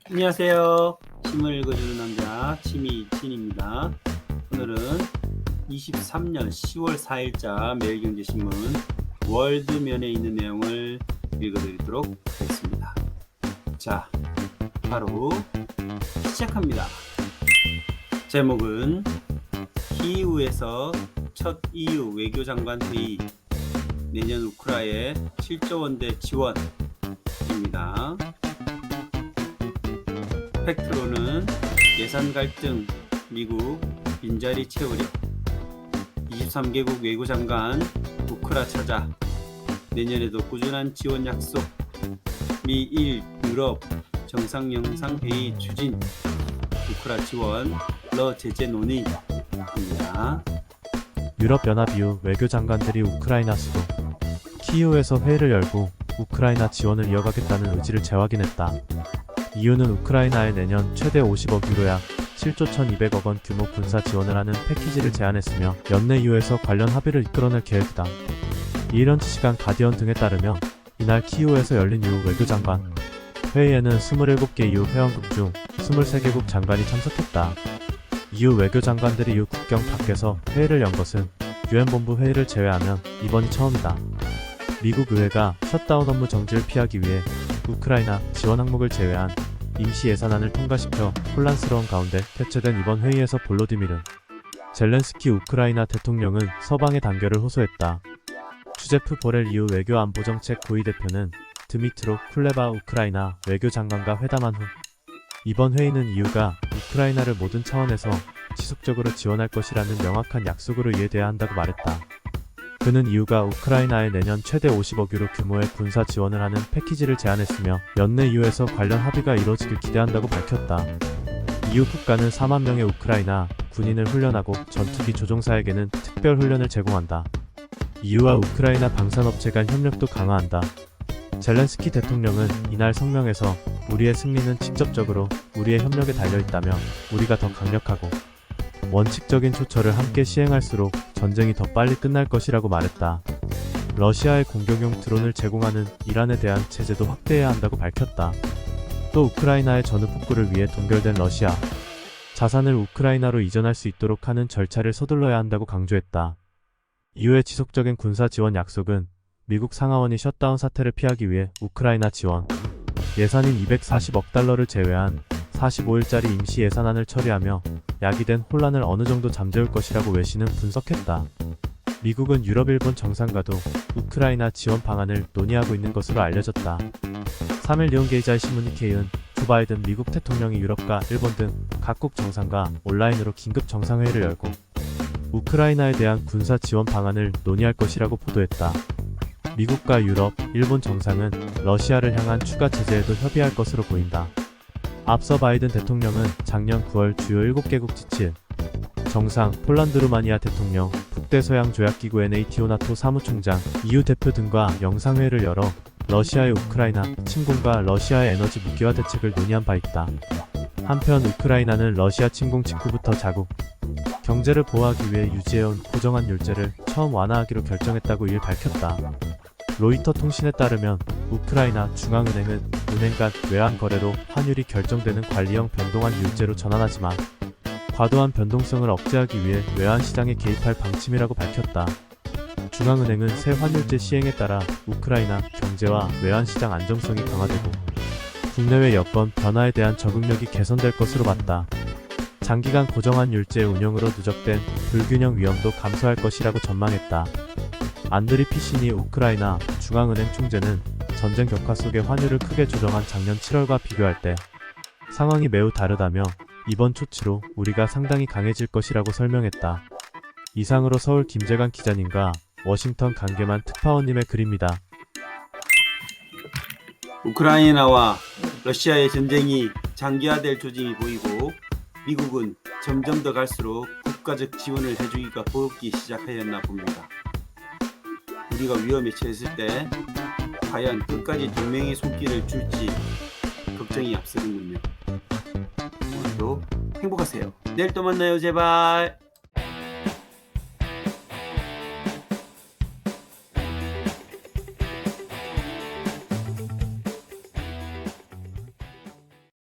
안녕하세요. 침을 읽어주는 남자 치미진입니다. 오늘은 23년 10월 4일자 매일경제신문 월드면에 있는 내용을 읽어드리도록 하겠습니다. 자, 바로 시작합니다. 제목은 키이우에서 첫 EU 외교장관 회의, 내년 우크라이나에 7조 원대 지원입니다. 팩트로는 예산 갈등, 미국 빈자리 채우려, 23개국 외교장관 우크라 찾아, 내년에도 꾸준한 지원 약속, 미일 유럽 정상영상회의 추진, 우크라 지원, 러 제재 논의입니다. 유럽연합 EU 외교장관들이 우크라이나 수도 키이우에서 회의를 열고 우크라이나 지원을 이어가겠다는 의지를 재확인했다. EU는 우크라이나에 내년 최대 50억 유로 약 7조 1,200억 원 규모 군사 지원을 하는 패키지를 제안했으며 연내 EU에서 관련 합의를 이끌어낼 계획이다. 이런트 시간 가디언 등에 따르면 이날 키이우에서 열린 EU 외교장관 회의에는 27개 EU 회원국 중 23개국 장관이 참석했다. EU 외교장관들이 EU 국경 밖에서 회의를 연 것은 UN 본부 회의를 제외하면 이번이 처음이다. 미국 의회가 셧다운 업무 정지를 피하기 위해 우크라이나 지원 항목을 제외한 임시 예산안을 통과시켜 혼란스러운 가운데 개최된 이번 회의에서 볼로디미르 젤렌스키 우크라이나 대통령은 서방의 단결을 호소했다. 주제프 보렐 EU 외교안보정책 고위 대표는 드미트로 쿨레바 우크라이나 외교장관과 회담한 후 이번 회의는 EU가 우크라이나를 모든 차원에서 지속적으로 지원할 것이라는 명확한 약속으로 이해돼야 한다고 말했다. 그는 EU가 우크라이나에 내년 최대 50억 유로 규모의 군사 지원을 하는 패키지를 제안했으며 연내 EU에서 관련 합의가 이뤄지길 기대한다고 밝혔다. EU 국가는 4만 명의 우크라이나 군인을 훈련하고 전투기 조종사에게는 특별 훈련을 제공한다. EU와 우크라이나 방산업체 간 협력도 강화한다. 젤렌스키 대통령은 이날 성명에서 우리의 승리는 직접적으로 우리의 협력에 달려있다며 우리가 더 강력하고 원칙적인 조처를 함께 시행할수록 전쟁이 더 빨리 끝날 것이라고 말했다. 러시아의 공격용 드론을 제공하는 이란에 대한 제재도 확대해야 한다고 밝혔다. 또 우크라이나의 전후 복구를 위해 동결된 러시아 자산을 우크라이나로 이전할 수 있도록 하는 절차를 서둘러야 한다고 강조했다. EU의 지속적인 군사 지원 약속은 미국 상하원이 셧다운 사태를 피하기 위해 우크라이나 지원 예산인 240억 달러를 제외한 45일짜리 임시 예산안을 처리하며 야기된 혼란을 어느 정도 잠재울 것이라고 외신은 분석했다. 미국은 유럽, 일본 정상과도 우크라이나 지원 방안을 논의하고 있는 것으로 알려졌다. 3일 일본게이자의 신문 니케이는 조 바이든 미국 대통령이 유럽과 일본 등 각국 정상과 온라인으로 긴급 정상회의를 열고 우크라이나에 대한 군사 지원 방안을 논의할 것이라고 보도했다. 미국과 유럽, 일본 정상은 러시아를 향한 추가 제재에도 협의할 것으로 보인다. 앞서 바이든 대통령은 작년 9월 주요 7개국 G7 정상, 폴란드 루마니아 대통령, 북대서양 조약기구 NATO 나토 사무총장, EU 대표 등과 영상회의를 열어 러시아의 우크라이나 침공과 러시아의 에너지 무기화 대책을 논의한 바 있다. 한편 우크라이나는 러시아 침공 직후부터 자국 경제를 보호하기 위해 유지해온 고정한 율제를 처음 완화하기로 결정했다고 이를 밝혔다. 로이터 통신에 따르면 우크라이나 중앙은행은 은행 간 외환 거래로 환율이 결정되는 관리형 변동환 율제로 전환하지만 과도한 변동성을 억제하기 위해 외환 시장에 개입할 방침이라고 밝혔다. 중앙은행은 새 환율제 시행에 따라 우크라이나 경제와 외환 시장 안정성이 강화되고 국내외 여건 변화에 대한 적응력이 개선될 것으로 봤다. 장기간 고정환 율제의 운영으로 누적된 불균형 위험도 감소할 것이라고 전망했다. 안드리 피시니 우크라이나 중앙은행 총재는 전쟁 격화 속에 환율을 크게 조정한 작년 7월과 비교할 때 상황이 매우 다르다며 이번 조치로 우리가 상당히 강해질 것이라고 설명했다. 이상으로 서울 김재관 기자님과 워싱턴 강계만 특파원님의 글입니다. 우크라이나와 러시아의 전쟁이 장기화될 조짐이 보이고 미국은 점점 더 갈수록 국가적 지원을 해주기가 버겁기 시작하였나 봅니다. 우리가 위험에 처했을 때 과연 끝까지 동맹의 손길을 줄지 걱정이 앞서는군요. 오늘도 행복하세요. 내일 또 만나요, 제발.